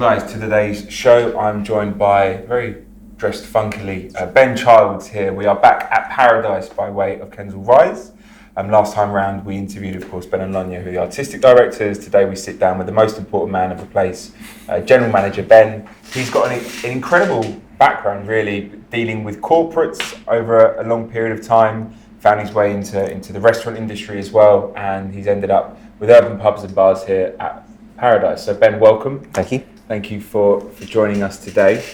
guys to today's show. I'm joined by, very dressed funkily, Ben Childs here. We are back at Paradise by way of Kensal Rise. Last time round we interviewed, of course, Ben and Lonya, who are the artistic directors. Today we sit down with the most important man of the place, General Manager Ben. He's got an incredible background, really, dealing with corporates over a long period of time, found his way into the restaurant industry as well, and he's ended up with urban pubs and bars here at Paradise. So Ben, welcome. Thank you. Thank you for joining us today.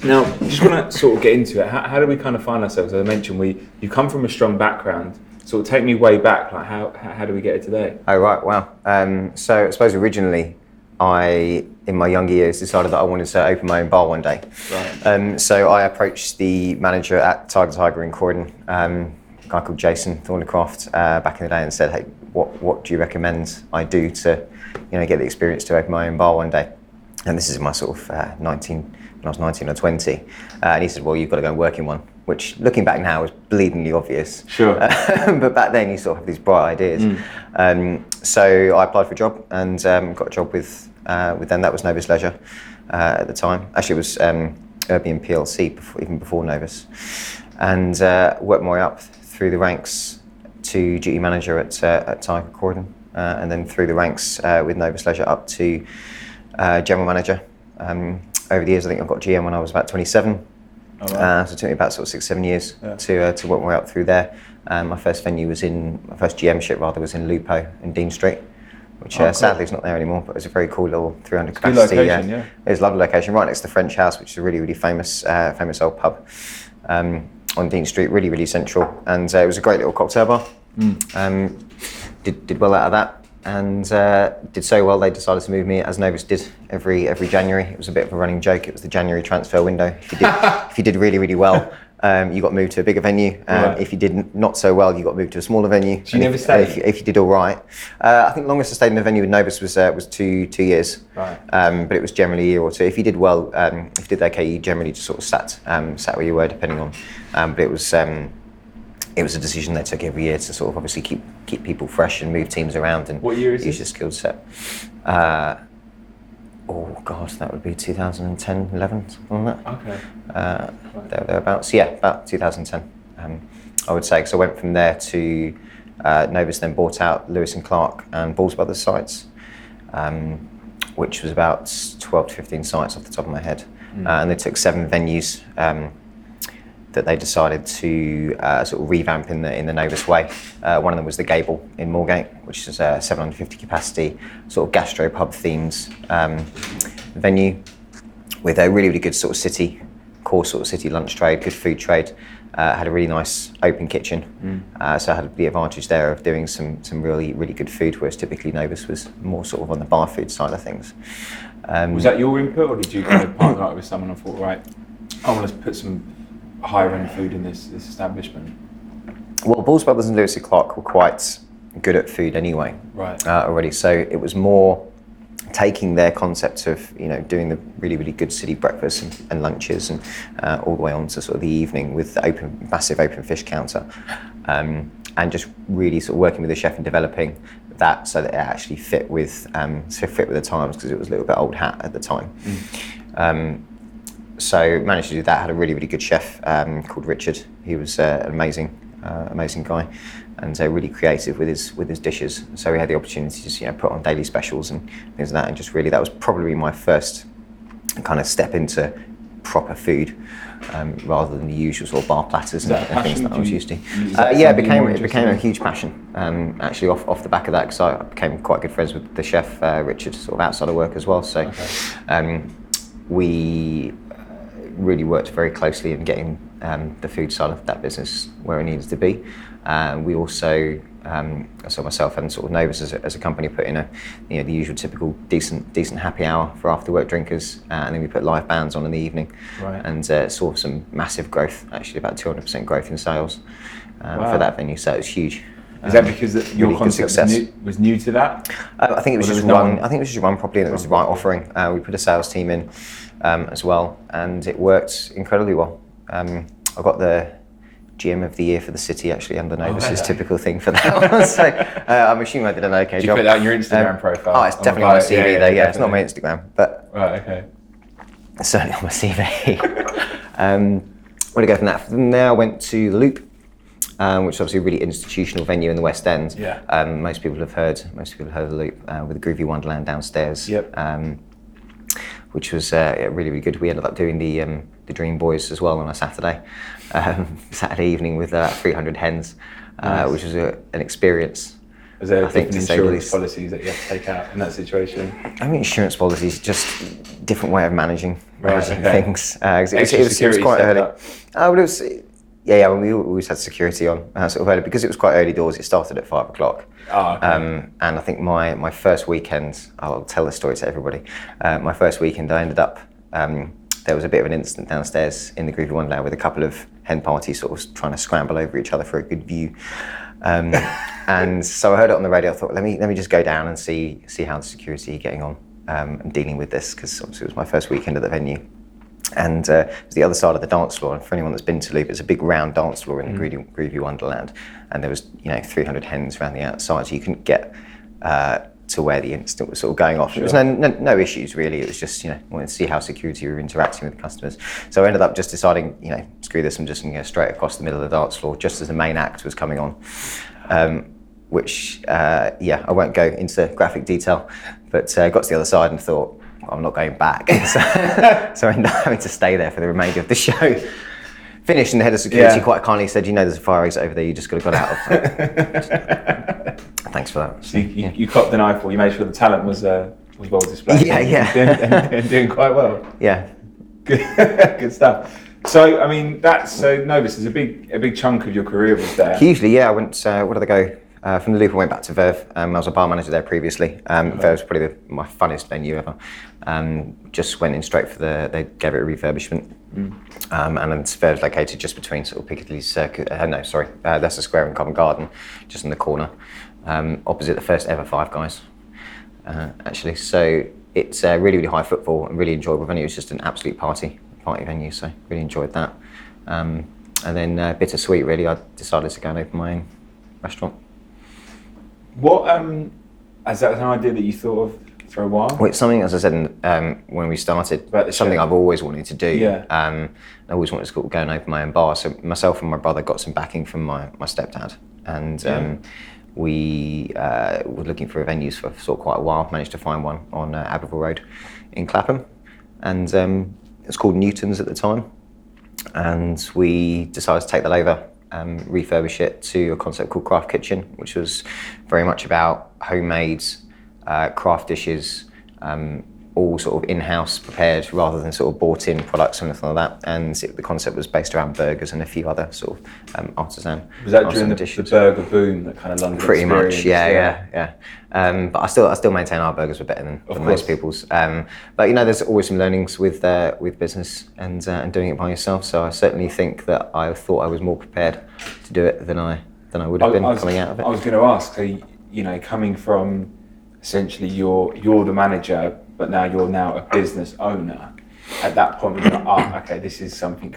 Now, I just want to sort of get into it. How do we kind of find ourselves? As I mentioned, you come from a strong background. Sort of take me way back. Like how do we get it today? Oh right, wow. So I suppose originally, in my younger years, decided that I wanted to open my own bar one day. Right. So I approached the manager at Tiger in Croydon, a guy called Jason Thornycroft, back in the day, and said, "Hey, what do you recommend I do to, get the experience to open my own bar one day?" And this is my sort of when I was 19 or 20. And he said, "Well, you've got to go and work in one," which, looking back now, is bleedingly obvious. Sure. But back then, you sort of have these bright ideas. So I applied for a job and got a job with them. That was Novus Leisure at the time. Actually, it was Urban PLC even before Novus. And worked my way up through the ranks to duty manager at Tiger Croydon, and then through the ranks with Novus Leisure up to general manager. Over the years, I think I got GM when I was about 27. Oh, wow. So it took me about sort of 6-7 years to work my way up through there. My first GMship was in Lupo in Dean Street, which sadly is not there anymore, but it was a very cool little 300 capacity. Good location, yeah. It was a lovely location, right next to the French House, which is a really, really famous old pub on Dean Street, really, really central. And it was a great little cocktail bar. Did well out of that. And did so well, they decided to move me, as Novus did every January. It was a bit of a running joke. It was the January transfer window. If you did really, really well, you got moved to a bigger venue. Right. If you did not so well, you got moved to a smaller venue. So you never stayed? If you did all right. I think longest I stayed in the venue with Novus was 2 years. Right. But it was generally a year or two. If you did well, if you did okay, you generally just sort of sat where you were, depending on. But it was a decision they took every year to sort of obviously keep people fresh and move teams around and what year is use your skill set. That would be 2010, 11, something like that. Okay. Thereabouts. Yeah, about 2010. I would say, because I went from there to Novus, then bought out Lewis and Clark and Balls Brothers sites, which was about 12 to 15 sites off the top of my head, and they took 7 venues. That they decided to sort of revamp in the Novus way. One of them was the Gable in Moorgate, which is a 750 capacity sort of gastropub themed venue with a really, really good sort of core city lunch trade, good food trade. Had a really nice open kitchen, so I had the advantage there of doing some really, really good food, whereas typically Novus was more sort of on the bar food side of things. Was that your input, or did you kind of partner up with someone and thought, right, I want to put some higher end food in this establishment? Well, Balls Brothers and Lewis and Clark were quite good at food anyway. Right. Already, so it was more taking their concept of doing the really, really good city breakfasts and lunches and all the way on to sort of the evening with the massive open fish counter, and just really sort of working with the chef and developing that so that it actually fit with the times, because it was a little bit old hat at the time. So managed to do that. Had a really, really good chef called Richard. He was an amazing guy, and really creative with his dishes. So we had the opportunity to just put on daily specials and things like that, and just really that was probably my first kind of step into proper food, rather than the usual sort of bar platters and things that I was used to. It became a huge passion. Actually, off the back of that, because I became quite good friends with the chef Richard, sort of outside of work as well. So we really worked very closely in getting the food side of that business where it needed to be. We also, so myself and sort of Novus as a company, put in the usual typical decent happy hour for after work drinkers, and then we put live bands on in the evening, right. And saw some massive growth, actually about 200% growth in sales for that venue. So it was huge. Is that because your really concept was new to that? I think it was just run. I think it was just run properly, and it was the right offering. We put a sales team in as well, and it worked incredibly well. I got the GM of the Year for the city, actually, under Novus is typical thing for that one. So I'm assuming I did an okay job. You put that on your Instagram profile? Oh, it's definitely on my CV though, yeah. It's not my Instagram, but right, okay. It's certainly on my CV. Where to go from that? From there I went to the Loop, which is obviously a really institutional venue in the West End. Yeah. Most people have heard of the Loop with the Groovy Wonderland downstairs. Yep. Which was really, really good. We ended up doing the Dream Boys as well on a Saturday evening with 300 hens, nice. Which was an experience. Is there different insurance policies that you have to take out in that situation? I mean, insurance policies, just different way of managing things. It was quite early. But it was, we always had security on sort of early because it was quite early doors. It started at 5 o'clock. Oh, okay. And I think my first weekend, I'll tell the story to everybody. My first weekend, I ended up, there was a bit of an incident downstairs in the Groovy Wonderland with a couple of hen parties sort of trying to scramble over each other for a good view. And so I heard it on the radio. I thought, let me just go down and see how the security are getting on and dealing with this, because obviously it was my first weekend at the venue. And it was the other side of the dance floor. And for anyone that's been to Loop, it's a big round dance floor in the Groovy Wonderland. And there was 300 hens around the outside, so you couldn't get to where the incident was sort of going off. Sure. There was no issues really. It was just wanting to see how security were interacting with the customers. So I ended up just deciding, screw this, I'm just going to go straight across the middle of the dance floor just as the main act was coming on. Which I won't go into graphic detail, but got to the other side and thought, I'm not going back. So I ended up having to stay there for the remainder of the show. Finished, and the head of security quite kindly said, there's a fire exit over there, you just got to get out of. Thanks for that. So you copped an eyeful, you made sure the talent was well displayed. Yeah. And doing quite well. Yeah. Good stuff. So, I mean, Novus is a big chunk of your career was there. Hugely, yeah. I went, where did I go? From the Loop, I went back to Verve. I was a bar manager there previously. Verve was probably my funnest venue ever. Just went in straight for they gave it a refurbishment. And then Verve's located just between sort of Piccadilly Circus, Leicester Square and Covent Garden, just in the corner, opposite the first ever Five Guys, actually. So it's really, really high footfall and really enjoyable venue. It's just an absolute party venue, so really enjoyed that. And then bittersweet, really, I decided to go and open my own restaurant. What, is that an idea that you thought of for a while? Well, it's something, as I said when we started, it's something I've always wanted to do. Yeah. I always wanted to go and open my own bar. So myself and my brother got some backing from my stepdad. And we were looking for venues for sort of quite a while, managed to find one on Abbeville Road in Clapham. And it was called Newton's at the time. And we decided to take that over, refurbish it to a concept called Craft Kitchen, which was very much about homemade craft dishes, all sort of in-house prepared rather than sort of bought-in products or anything like that. And the concept was based around burgers and a few other sort of artisan. Was that during the burger boom, that kind of London Pretty experience? much, yeah. But I still maintain our burgers were better than most people's. But there's always some learnings with business and doing it by yourself. So I certainly think that I thought I was more prepared to do it than I would have been coming out of it. I was going to ask, so coming from essentially you're the manager, but now you're a business owner. At that point, you're like, okay, this is something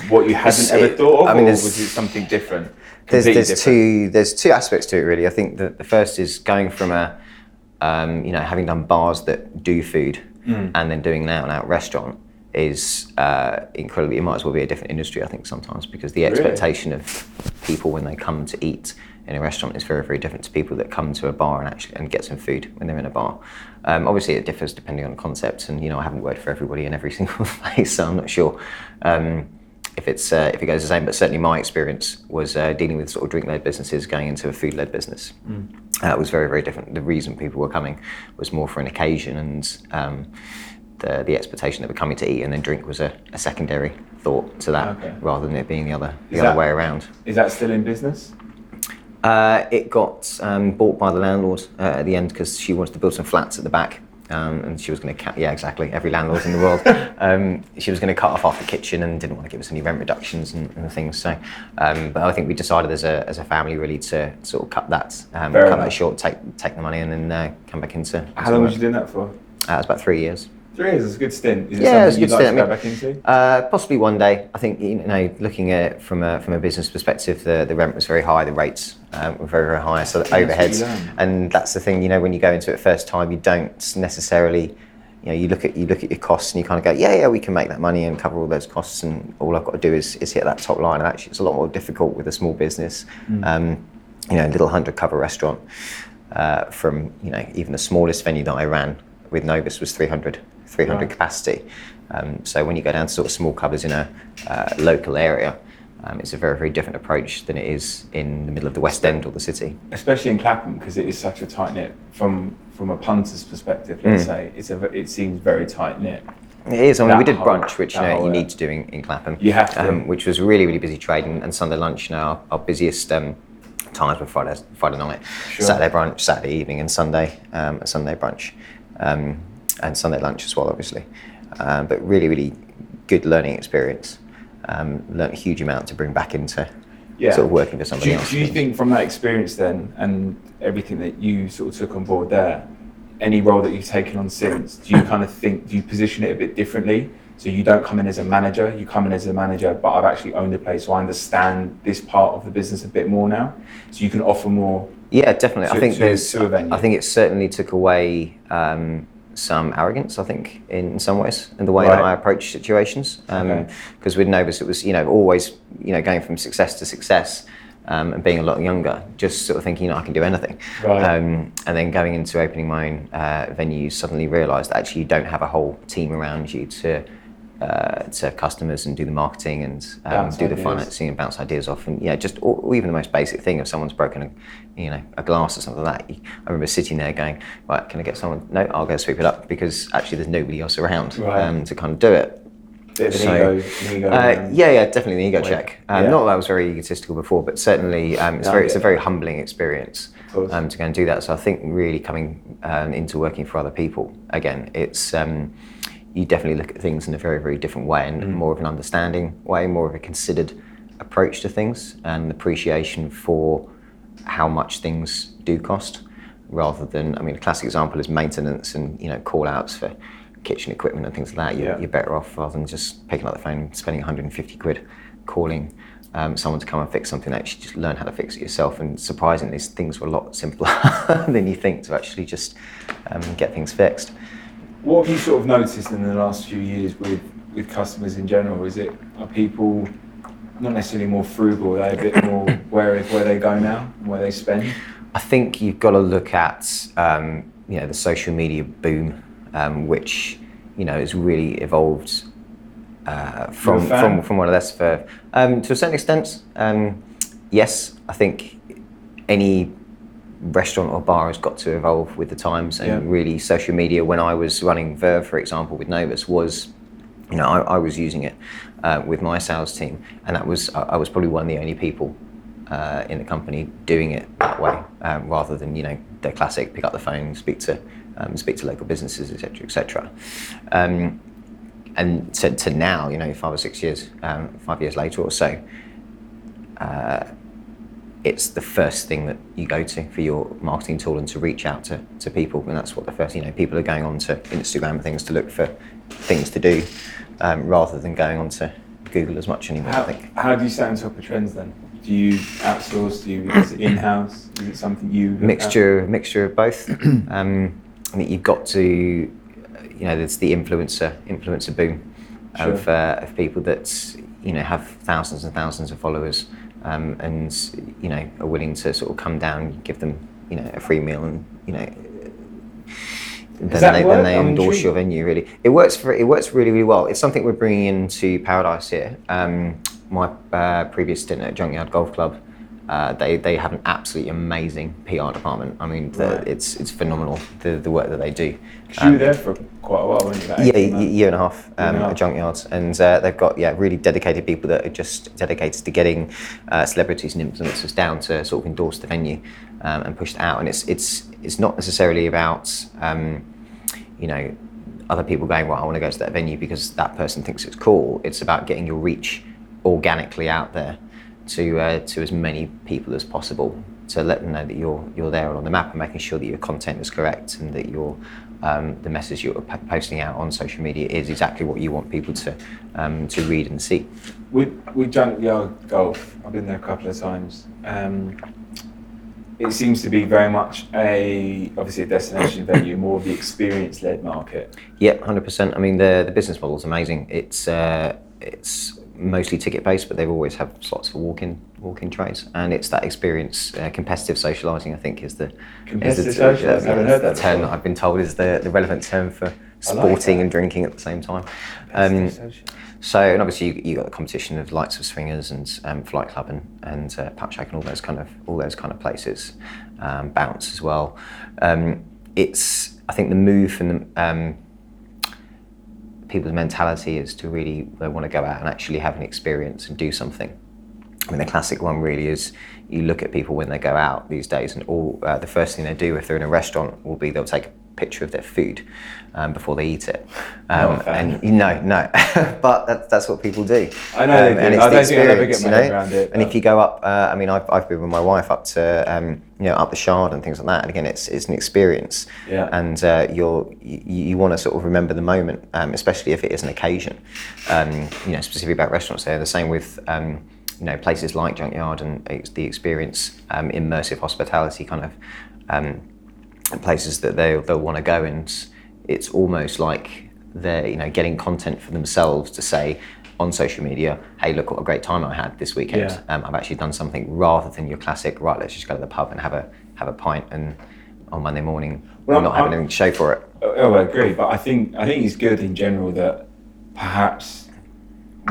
what you hadn't ever thought of, or was it something different? There's two aspects to it really. I think that the first is going from having done bars that do food and then doing an out-and-out restaurant is incredibly. It might as well be a different industry, I think, sometimes, because the expectation of people when they come to eat in a restaurant is very, very different to people that come to a bar and get some food when they're in a bar. Obviously, it differs depending on the concept, and I haven't worked for everybody in every single place, so I'm not sure if it goes the same. But certainly, my experience was dealing with sort of drink-led businesses going into a food-led business. It was very, very different. The reason people were coming was more for an occasion, and the expectation that we're coming to eat and then drink was a secondary thought to that, rather than it being the other way around. Is that still in business? It got bought by the landlord at the end because she wanted to build some flats at the back, and she was going to exactly, every landlord in the world. She was going to cut off half the kitchen and didn't want to give us any rent reductions and things. So, but I think we decided as a family really to sort of cut that short, take the money, and then come back into. How long was you doing that for? It was about 3 years. 3 years is a good stint. Is it Yeah, it's something a good you'd like stint. to go back into? Possibly one day. I think, looking at it from a business perspective, the rent was very high, the rates were very, very high, so the overheads, and that's the thing. When you go into it first time, you don't necessarily, you look at your costs and you kind of go, yeah, we can make that money and cover all those costs, and all I've got to do is hit that top line. And actually, it's a lot more difficult with a small business. A little 100 cover restaurant, from even the smallest venue that I ran with Novus was 300 right. Capacity. So when you go down to sort of small covers in a local area, it's a very, very different approach than it is in the middle of the West End or the city. Especially in Clapham, because it is such a tight knit. From a punter's perspective, let's say, it seems very tight knit. It is. I mean, we did brunch, which you need to do in Clapham. You have to. Which was really, really busy trade, and Sunday lunch. Our busiest times were Friday night, sure. Saturday brunch, Saturday evening, and Sunday brunch, and Sunday lunch as well, obviously. But really, really good learning experience. Learned a huge amount to bring back into sort of working for somebody else. Do you think from that experience then, and everything that you sort of took on board there, any role that you've taken on since, do you position it a bit differently? So you don't come in as a manager, you come in as a manager, but I've actually owned the place, so I understand this part of the business a bit more now. So you can offer more. Yeah, definitely. I think it certainly took away some arrogance, I think, in some ways, in the way that I approach situations. Because with Novus, it was, always, going from success to success, and being a lot younger, just sort of thinking, I can do anything. Right. And then going into opening my own venues, suddenly realised that actually you don't have a whole team around you to serve customers and do the marketing and do the financing and bounce ideas off, and or even the most basic thing, if someone's broken a glass or something like that, I remember sitting there going, right, can I get someone? No, I'll go sweep it up, because actually there's nobody else around to kind of do it. Bit of an ego. Definitely an ego check. Not that I was very egotistical before, but certainly it's a very humbling experience to go and do that. So I think really coming into working for other people, again, it's you definitely look at things in a very, very different way, and more of an understanding way, more of a considered approach to things, and appreciation for how much things do cost, rather than, a classic example is maintenance and call outs for kitchen equipment and things like that. You're better off, rather than just picking up the phone and spending 150 quid calling someone to come and fix something, actually just learn how to fix it yourself. And surprisingly, things were a lot simpler than you think to actually just get things fixed. What have you sort of noticed in the last few years with customers in general? Are people not necessarily more frugal, are they a bit more wary of where they go now and where they spend? I think you've got to look at the social media boom, which has really evolved from one of this to a certain extent. Yes, I think any restaurant or bar has got to evolve with the times, and really social media, when I was running Verve, for example, with Novus, was I was using it with my sales team, and I was probably one of the only people in the company doing it that way, rather than the classic pick up the phone, speak to local businesses, etc. And to now, 5 or 6 years, 5 years later or so, it's the first thing that you go to for your marketing tool, and to reach out to people. And that's what the first, people are going on to Instagram and things to look for things to do, rather than going on to Google as much anymore, I think. How do you stay on top of trends then? Do you outsource? Is it in-house? Is it something you look mixture of both? I think you've got to, there's the influencer boom of people that have thousands and thousands of followers, and are willing to sort of come down, give them a free meal, and then they endorse your venue. Really, it works really, really well. It's something we're bringing into Paradise here. My previous stint at Junkyard Golf Club, they have an absolutely amazing PR department. It's phenomenal, the work that they do. You were there for quite a while, weren't you? A year and a half at Junkyard, and they've got really dedicated people that are just dedicated to getting celebrities and influencers down to sort of endorse the venue and push it out. And it's not necessarily about other people going, well, I want to go to that venue because that person thinks it's cool. It's about getting your reach organically out there to as many people as possible, to let them know that you're there on the map, and making sure that your content is correct and that your the message you're posting out on social media is exactly what you want people to read and see. With Junkyard Golf, I've been there a couple of times. It seems to be very much obviously a destination venue, more of the experience-led market. Yeah, 100%. I mean, the business model is amazing. It's mostly ticket-based, but they always have slots for walk-in trays, and it's that experience. Competitive socialising, I think, is the socialising. I haven't heard that term before. that I've been told is the relevant term for sporting and drinking at the same time. So, and obviously you got the competition of likes of Swingers and Flight Club and Patchak and all those kind of places, Bounce as well. It's, I think, the move and people's mentality is to really, they want to go out and actually have an experience and do something. I mean, the classic one really is, you look at people when they go out these days, and the first thing they do if they're in a restaurant will be they'll take a picture of their food before they eat it. And no, but that's what people do. I know they do. And it's I the don't think I'll ever experience, get my head around it. And if you go up, I mean, I've been with my wife up to up the Shard and things like that. And again, it's an experience. Yeah. And you want to sort of remember the moment, especially if it is an occasion. Specifically about restaurants, they're the same with places like Junkyard and the experience, immersive hospitality kind of places that they'll want to go, and it's almost like they're getting content for themselves to say on social media, hey, look what a great time I had this weekend. Yeah. I've actually done something, rather than your classic, right, let's just go to the pub and have a pint and on Monday morning not having anything to show for it. I agree, but I think it's good in general that perhaps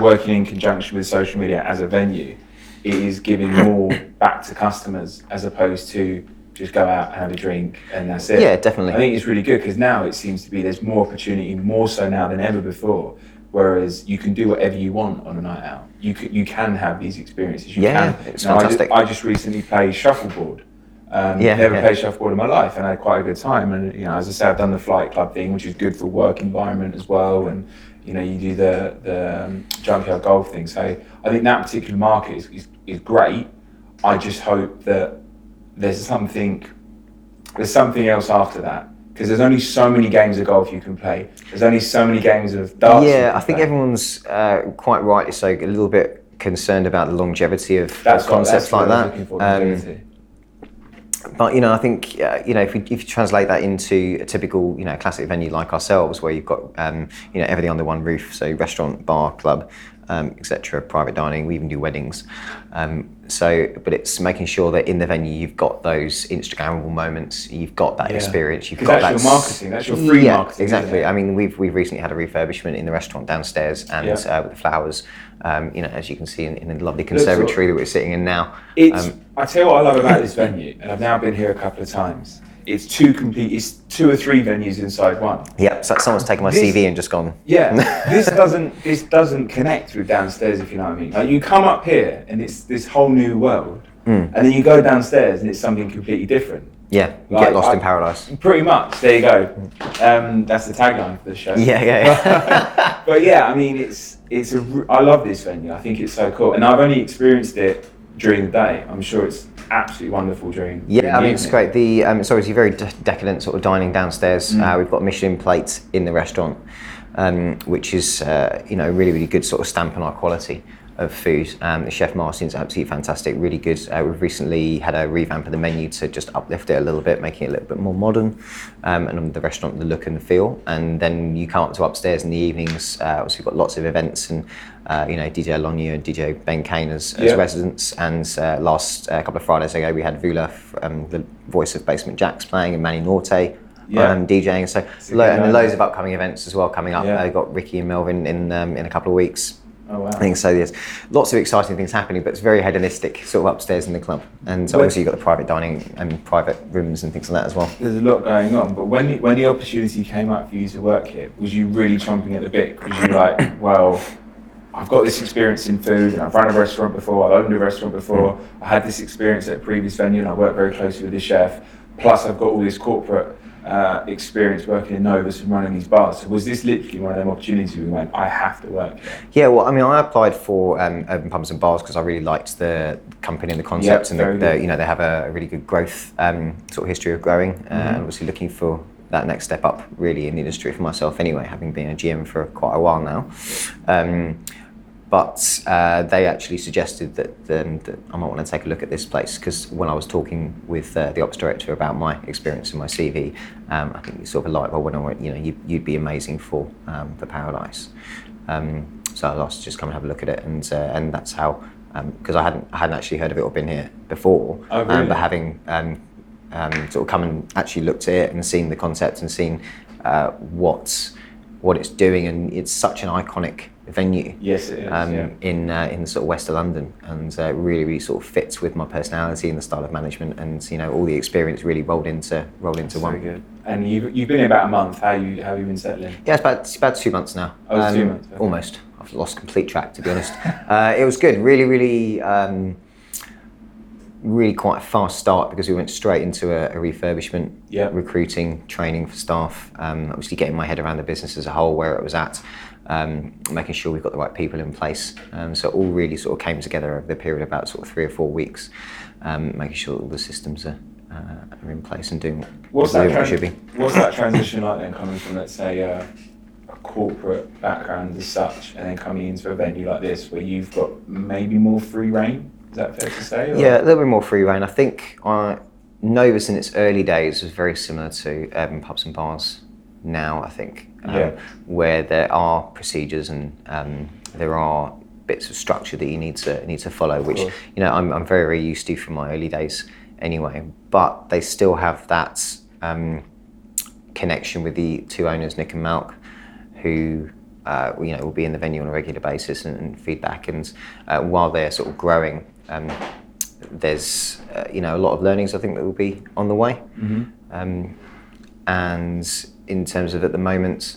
working in conjunction with social media as a venue, it is giving more back to customers as opposed to just go out and have a drink and that's it. Yeah, definitely. I think it's really good because now it seems to be there's more opportunity, more so now than ever before. Whereas you can do whatever you want on a night out. You can have these experiences. It's fantastic. I just recently played shuffleboard. Never played shuffleboard in my life, and I had quite a good time. And as I say, I've done the Flight Club thing, which is good for work environment as well. And you do the Junkyard Golf thing. So I think that particular market is great. I just hope that there's something else after that, because there's only so many games of golf you can play. There's only so many games of darts. Yeah, I think everyone's quite rightly so a little bit concerned about the longevity of concepts like that. But I think if you translate that into a typical classic venue like ourselves, where you've got everything under one roof, so restaurant, bar, club, etc., private dining, we even do weddings. But it's making sure that in the venue you've got those Instagrammable moments, you've got that experience, you've got that's your marketing, that's your free marketing. Exactly. I mean, we've recently had a refurbishment in the restaurant downstairs, and with the flowers, as you can see in the lovely conservatory that we're sitting in now. I tell you what I love about this venue, and I've now been here a couple of times. It's two or three venues inside one. Yeah, it's like someone's taken my CV and just gone. Yeah, this doesn't connect with downstairs, if you know what I mean. Like, you come up here and it's this whole new world, and then you go downstairs and it's something completely different. Yeah, you get lost in paradise. Pretty much. There you go. That's the tagline for the show. Yeah. But yeah, I mean, I love this venue. I think it's so cool, and I've only experienced it during the day. I'm sure it's absolutely wonderful during the I mean, it's great. It's obviously very decadent sort of dining downstairs. We've got a Michelin plate in the restaurant, which is a really, really good sort of stamp on our quality of food. The chef Martin's absolutely fantastic, really good. We've recently had a revamp of the menu to just uplift it a little bit, making it a little bit more modern, and the restaurant, the look and the feel. And then you come up to upstairs in the evenings. Obviously, we've got lots of events, and DJ Alonia and DJ Ben Kane as residents. And last couple of Fridays ago, we had Vula, the voice of Basement Jaxx, playing, and Manny Norte DJing. So and loads of upcoming events as well coming up. We've got Ricky and Melvin in a couple of weeks. Oh, wow. I think so. There's lots of exciting things happening, but it's very hedonistic, sort of upstairs in the club. And so obviously you've got the private dining and private rooms and things like that as well. There's a lot going on, but when the opportunity came up for you to work here, was you really chomping at the bit? Because you're like, well, I've got this experience in food, and I've run a restaurant before, I've owned a restaurant before, I had this experience at a previous venue, and I worked very closely with the chef, plus I've got all this corporate experience working in Novus and running these bars. So was this literally one of them opportunities where you went, I have to work here? Yeah, well, I mean, I applied for Urban Pubs and Bars because I really liked the company and the concept, and you know, they have a really good growth sort of history of growing, and obviously looking for that next step up really in the industry for myself anyway, having been a GM for quite a while now. But they actually suggested that I might want to take a look at this place, because when I was talking with the ops director about my experience and my CV, I think he sort of like, well, you know, you'd be amazing for Paradise. So I was asked to just come and have a look at it, and that's how, because I hadn't actually heard of it or been here before, but having sort of come and actually looked at it and seen the concept and seen what it's doing, and it's such an iconic venue. Yes, it is. In sort of West of London, and really sort of fits with my personality and the style of management, and you know, all the experience really rolled into one. Very good. And you've been here about a month. How have you been settling? Yeah, it's about 2 months now. Oh, 2 months. Okay. Almost. I've lost complete track, to be honest. It was good. Really quite a fast start, because we went straight into a refurbishment, recruiting, training for staff, obviously getting my head around the business as a whole, where it was at, making sure we've got the right people in place. So it all really sort of came together over the period of about sort of 3 or 4 weeks, making sure that all the systems are in place and doing what they should be. What's that transition like then, coming from, let's say, a corporate background as such, and then coming into a venue like this where you've got maybe more free reign? Is that fair to say? Or? Yeah, a little bit more free reign. I think Novus in its early days was very similar to Urban Pubs and Bars now, I think, where there are procedures and there are bits of structure that you need to follow, which, you know, I'm very, very used to from my early days anyway. But they still have that connection with the two owners, Nick and Malk, who you know, will be in the venue on a regular basis and feedback. And while they're sort of growing, there's you know, a lot of learnings I think that will be on the way. And in terms of at the moment,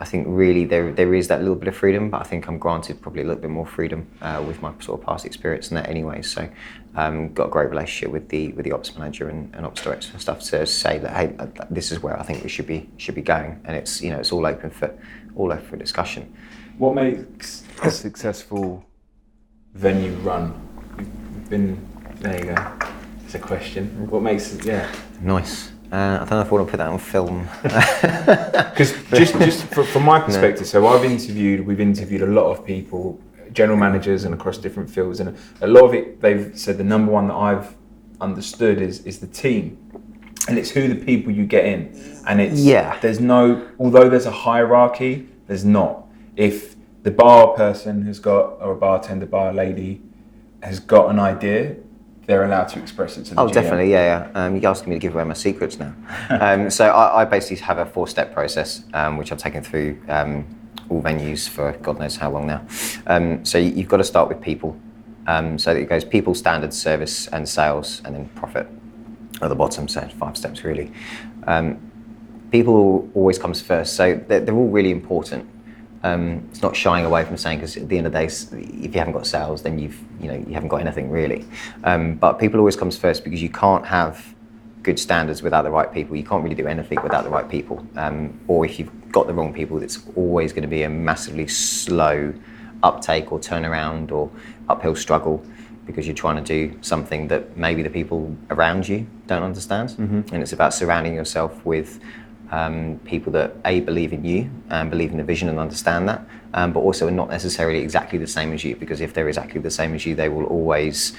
I think really there is that little bit of freedom, but I think I'm granted probably a little bit more freedom with my sort of past experience in that anyway. So got a great relationship with the ops manager and ops director and stuff to say that, hey, this is where I think we should be going, and it's, you know, it's all open for discussion. What makes a successful venue run? You've been, there you go. It's a question. What makes it? Yeah. Nice. I don't know if I want to put that on film. Because just from my perspective, so we've interviewed a lot of people, general managers and across different fields, and a lot of it, they've said the number one that I've understood is the team. And it's who the people you get in. And it's, there's no, although there's a hierarchy, there's not. If the bar person has got, or a bartender, bar lady has got an idea, they're allowed to express it to the GM. Definitely, yeah. You're asking me to give away my secrets now. So I basically have a 4-step process, which I've taken through all venues for God knows how long now. So you've got to start with people. So it goes people, standards, service, and sales, and then profit at the bottom. So 5 steps really. People always comes first. So they're all really important. It's not shying away from saying, because at the end of the day, if you haven't got sales, then you haven't got anything really. But people always comes first, because you can't have good standards without the right people. You can't really do anything without the right people. Or if you've got the wrong people, it's always going to be a massively slow uptake or turnaround or uphill struggle, because you're trying to do something that maybe the people around you don't understand. And it's about surrounding yourself with people that believe in you and believe in the vision and understand that, but also are not necessarily exactly the same as you, because if they're exactly the same as you, they will always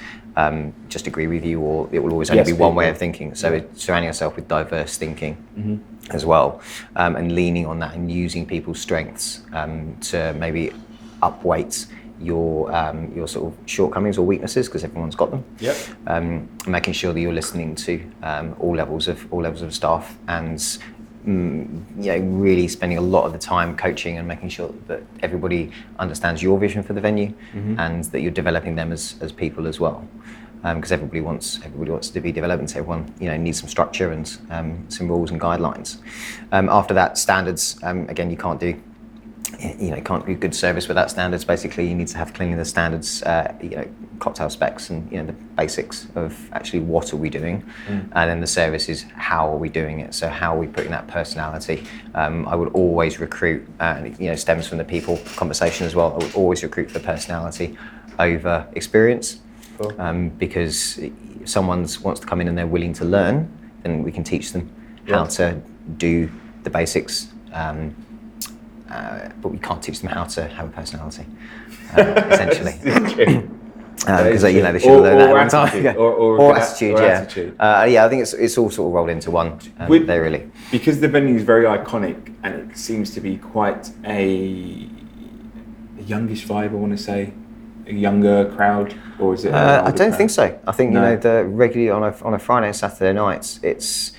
just agree with you, or it will always only be one way of thinking. So surrounding yourself with diverse thinking as well, and leaning on that and using people's strengths to maybe upweight your sort of shortcomings or weaknesses, because everyone's got them. Making sure that you're listening to all levels of staff, and really spending a lot of the time coaching and making sure that everybody understands your vision for the venue, and that you're developing them as people as well. Because everybody wants to be developed, so everyone needs some structure and some rules and guidelines. After that, standards. Again, you can't do can't do good service without standards. Basically, you need to have cleanliness standards, cocktail specs, and the basics of actually what are we doing, and then the service is how are we doing it. So how are we putting that personality? I would always recruit, and it stems from the people conversation as well. I would always recruit for personality over experience, because if someone wants to come in and they're willing to learn, then we can teach them how to do the basics. But we can't teach them how to have a personality, essentially. Because they should have learned that a long time ago. Or attitude, I think it's all sort of rolled into one. Because the venue is very iconic and it seems to be quite a youngish vibe. I want to say a younger crowd, or is it? I don't think so. I think the regularly on a Friday and Saturday nights, it's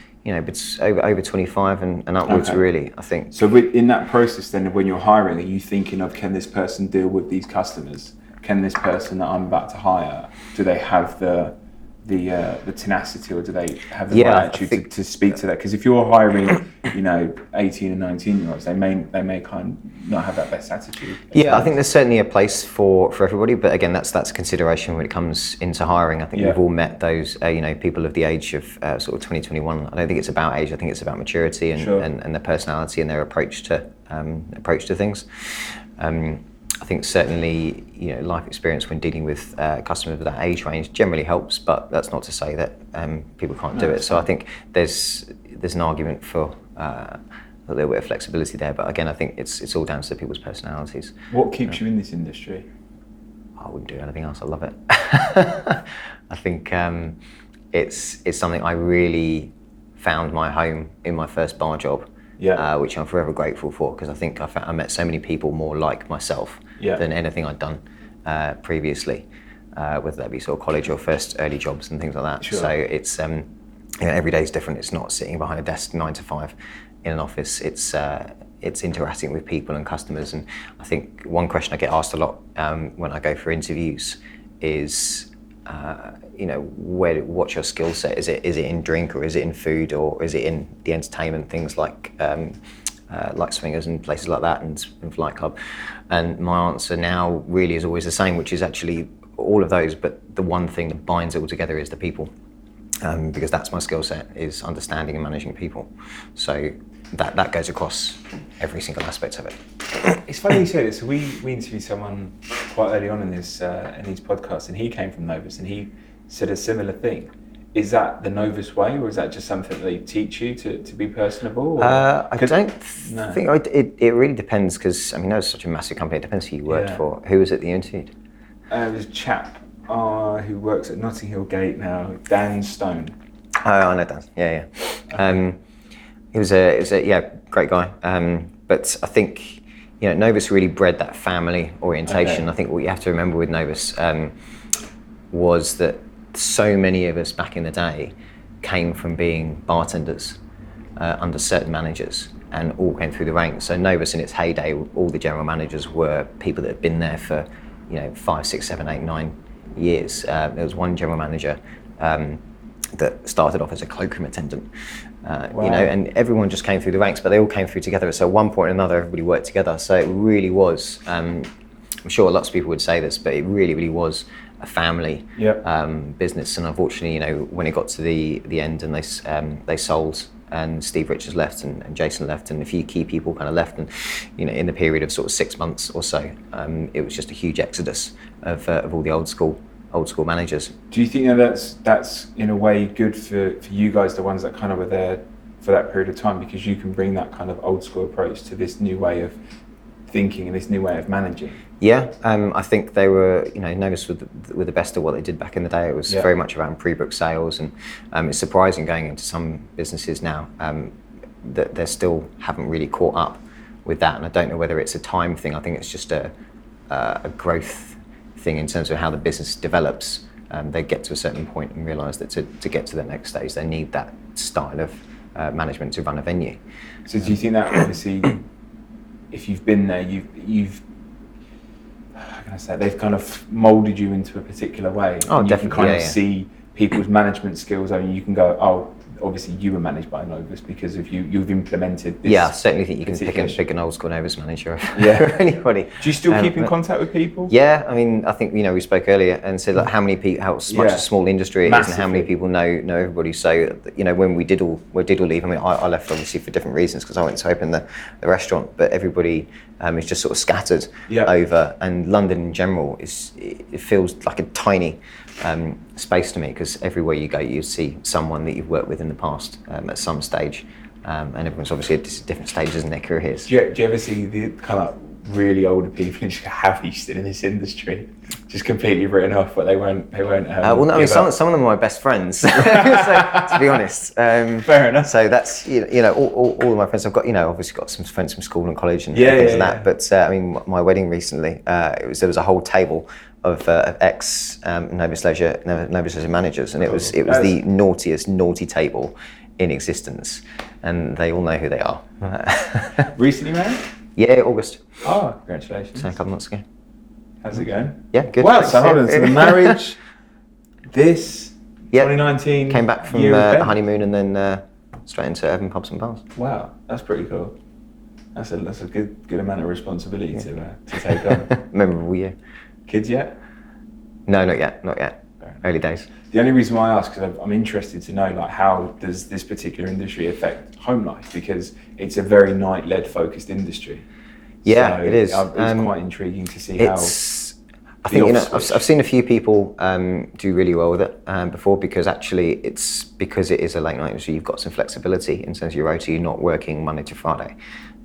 over 25 and upwards, really, I think. So in that process then, when you're hiring, are you thinking of, can this person deal with these customers? Can this person that I'm about to hire, do they have the tenacity, or do they have the right attitude to speak to that? Because if you're hiring, 18 and 19-year-olds, they may kind of not have that best attitude. I think there's certainly a place for everybody, but again, that's a consideration when it comes into hiring. I think we've all met those, people of the age of sort of 20, 21. I don't think it's about age. I think it's about maturity and their personality and their approach to things. I think certainly, life experience when dealing with customers of that age range generally helps, but that's not to say that people can't do it. So I think there's an argument for a little bit of flexibility there, but again, I think it's all down to the people's personalities. What keeps you in this industry? I wouldn't do anything else. I love it. I think it's something I really found my home in my first bar job. Which I'm forever grateful for, because I think I met so many people more like myself than anything I'd done previously, whether that be sort of college or first early jobs and things like that. So it's every day is different. It's not sitting behind a desk 9 to 5 in an office. It's interacting with people and customers. And I think one question I get asked a lot when I go for interviews is, what's your skill set? Is it in drink, or is it in food, or is it in the entertainment things like swingers and places like that and Flight Club? And my answer now really is always the same, which is actually all of those, but the one thing that binds it all together is the people, because that's my skill set, is understanding and managing people. So that goes across every single aspect of it. It's funny you say this. We interviewed someone quite early on in these podcasts, and he came from Novus, and he said a similar thing. Is that the Novus way, or is that just something that they teach you to be personable? I don't think it really depends, because Novus is such a massive company. It depends who you worked for. Who was it that you interviewed? It was a chap who works at Notting Hill Gate now, Dan Stone. Oh, I know Dan. He was a great guy. But I think Novus really bred that family orientation. I think what you have to remember with Novus was that so many of us back in the day came from being bartenders under certain managers, and all came through the ranks. So Novus in its heyday, all the general managers were people that had been there for 5, 6, 7, 8, 9 years. There was one general manager that started off as a cloakroom attendant, and everyone just came through the ranks, but they all came through together. So at one point or another, everybody worked together. So it really was, I'm sure lots of people would say this, but it really, really was a family business. And unfortunately, when it got to the end and they sold, and Steve Richards left and Jason left, and a few key people kind of left, and in the period of sort of 6 months or so, it was just a huge exodus of all the old school managers. Do you think that's in a way good for you guys, the ones that kind of were there for that period of time, because you can bring that kind of old school approach to this new way of thinking and this new way of managing? I think they were, Novus were the best at what they did back in the day. It was very much around pre-book sales, and it's surprising going into some businesses now that they still haven't really caught up with that. And I don't know whether it's a time thing. I think it's just a growth thing in terms of how the business develops. They get to a certain point and realise that to get to the next stage, they need that style of management to run a venue. So do you think that obviously, if you've been there, you've how can I say, they've kind of moulded you into a particular way? Oh, and definitely. You can kind of see people's management skills. You can go, oh, obviously you were managed by Novus because of you've implemented this. Yeah, I certainly think you can pick an old school Novus manager or anybody. Do you still keep in contact with people? Yeah, I mean, I think, we spoke earlier and said like how many people, how much a small industry it is and how many people know everybody. So, when we did all leave, I mean, I left obviously for different reasons because I went to open the restaurant, but everybody is just sort of scattered over, and London in general it feels like a tiny space to me because everywhere you go you see someone that you've worked with in the past at some stage, and everyone's obviously at different stages in their careers. Do you ever see the kind of really older people and have you still in this industry just completely written off, but they won't well, no, I mean, some of them are my best friends. So, to be honest, fair enough. So that's all of my friends. I've got obviously got some friends from school and college and things like that. But I mean, my wedding recently, there was a whole table of ex Novus Leisure managers, and it was the naughtiest naughty table in existence, and they all know who they are. Recently married? Yeah, August. Oh, congratulations! So a couple months ago. How's it going? Yeah, good. Wow, so hold on. So the marriage, 2019. Came back from the honeymoon and then straight into urban pubs and bars. Wow, that's pretty cool. That's a good amount of responsibility to take on. Memorable year. Kids yet? No, not yet. Early days. The only reason why I ask is I'm interested to know like how does this particular industry affect home life, because it's a very night-led focused industry. Yeah, so it is. It's quite intriguing to see how. I think I've seen a few people do really well with it before, because actually it's because it is a late night industry. You've got some flexibility in terms of your rota. You're not working Monday to Friday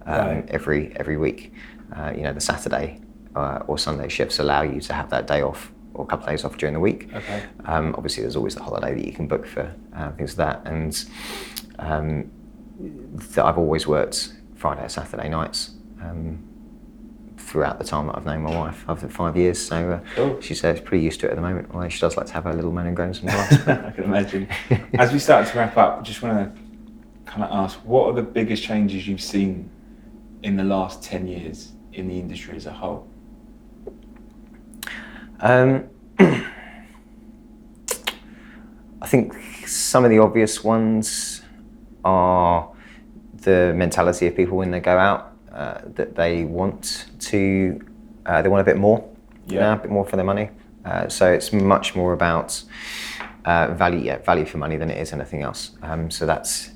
every week. The Saturday or Sunday shifts allow you to have that day off or a couple of days off during the week. Okay. Obviously, there's always the holiday that you can book for things like that. And I've always worked Friday or Saturday nights throughout the time that I've known my wife. I've had 5 years, so cool. She's pretty used to it at the moment. Although she does like to have her little men and grown sometimes. I can imagine. As we start to wrap up, I just want to kind of ask, what are the biggest changes you've seen in the last 10 years in the industry as a whole? I think some of the obvious ones are the mentality of people when they go out, that they want a bit more, a bit more for their money. So it's much more about value for money than it is anything else. So that's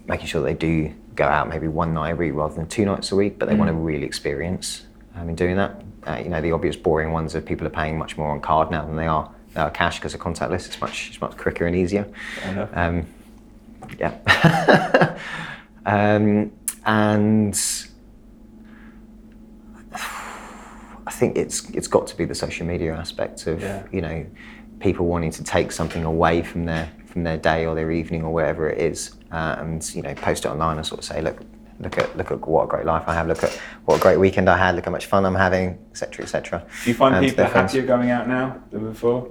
making sure they do go out maybe one night a week rather than 2 nights a week, but they want to really experience in doing that. The obvious boring ones are people are paying much more on card now than they are cash because of contactless. It's much quicker and easier. And I think it's got to be the social media aspect of people wanting to take something away from their day or their evening or wherever it is, and post it online and sort of say, look at what a great life I have, look at what a great weekend I had, look how much fun I'm having, etc., etc. Do you find people are happier going out now than before?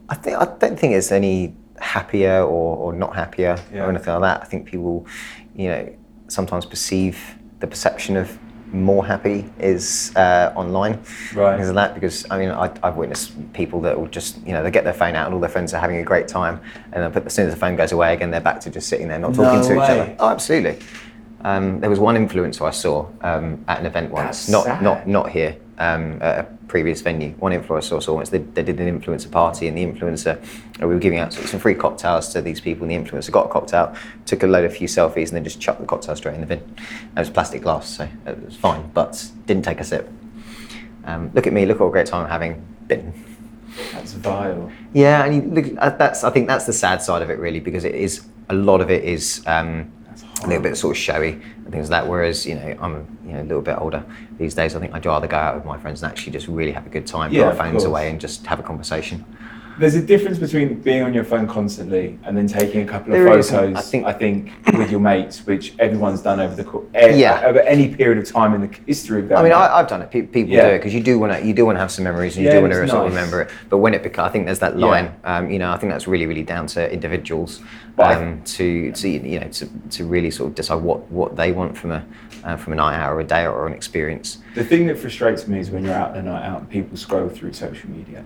I don't think it's any happier or not happier or anything like that. I think people, sometimes perceive the perception of more happy is online, right? Because of that. Because I've witnessed people that will just, they get their phone out and all their friends are having a great time, and then as soon as the phone goes away again, they're back to just sitting there not talking to each other. Oh, absolutely. There was one influencer I saw at an event once, not here, at a previous venue. One influencer I saw once, they did an influencer party, and the influencer, we were giving out some free cocktails to these people, and the influencer got a cocktail, took a few selfies, and then just chucked the cocktail straight in the bin. It was plastic glass, so it was fine, but didn't take a sip. Look at me, look what a great time I'm having, bin. That's vile. Yeah, and I think that's the sad side of it, really, because it is, a lot of it is a little bit sort of showy and things like that, whereas I'm a little bit older these days. I think I'd rather go out with my friends and actually just really have a good time, put our phones away and just have a conversation. There's a difference between being on your phone constantly and then taking a couple of photos, I think, with your mates, which everyone's done over the over any period of time in the history of that. I've done it. People do it because you do want to have some memories and you do want to sort of remember it. But when it becomes, I think there's that line. I think that's really, really down to individuals. to really sort of decide what they want from a night out or a day or an experience. The thing that frustrates me is when you're out on a night out and people scroll through social media.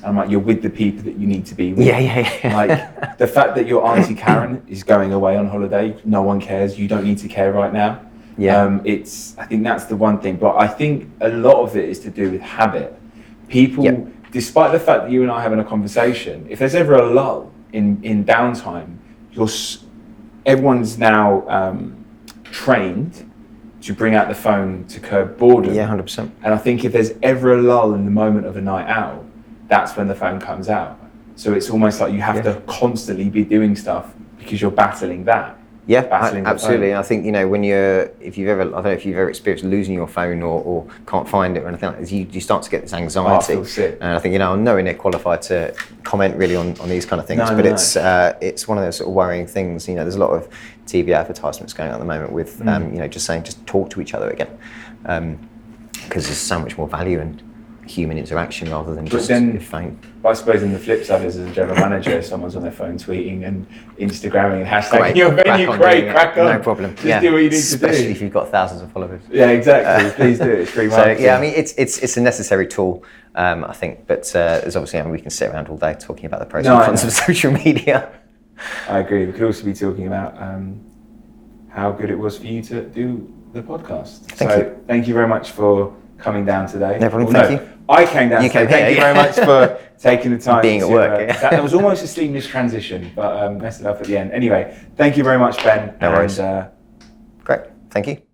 I'm like, you're with the people that you need to be with. Yeah. Like the fact that your Auntie Karen is going away on holiday, no one cares. You don't need to care right now. Yeah. I think that's the one thing. But I think a lot of it is to do with habit. People, despite the fact that you and I are having a conversation, if there's ever a lull in downtime, everyone's now trained to bring out the phone to curb boredom. Yeah, 100%. And I think if there's ever a lull in the moment of a night out, that's when the phone comes out. So it's almost like you have to constantly be doing stuff because you're battling that. Yeah, absolutely. I think, if you've ever experienced losing your phone or can't find it or anything like that, you start to get this anxiety. I feel sick. And I think, I'm nowhere near qualified to comment really on these kind of things, it's one of those sort of worrying things. There's a lot of TV advertisements going on at the moment with, just saying, just talk to each other again. Because there's so much more value in human interaction rather than just your phone. I suppose in the flip side is, as a general manager, if someone's on their phone tweeting and Instagramming and hashtagging your venue, crack on. No problem. Just do what you need to do. Especially if you've got thousands of followers. Yeah, exactly. Please do it. It's free marketing. So yeah, I mean, it's a necessary tool, I think. But there's obviously, we can sit around all day talking about the pros and cons of social media. I agree. We could also be talking about how good it was for you to do the podcast. Thank you very much for coming down today. No problem. Thank you. I came down today. Thank you very much for taking the time. Being at work. That was almost a seamless transition, but messed it up at the end. Anyway, thank you very much, Ben. No worries. Great. Thank you.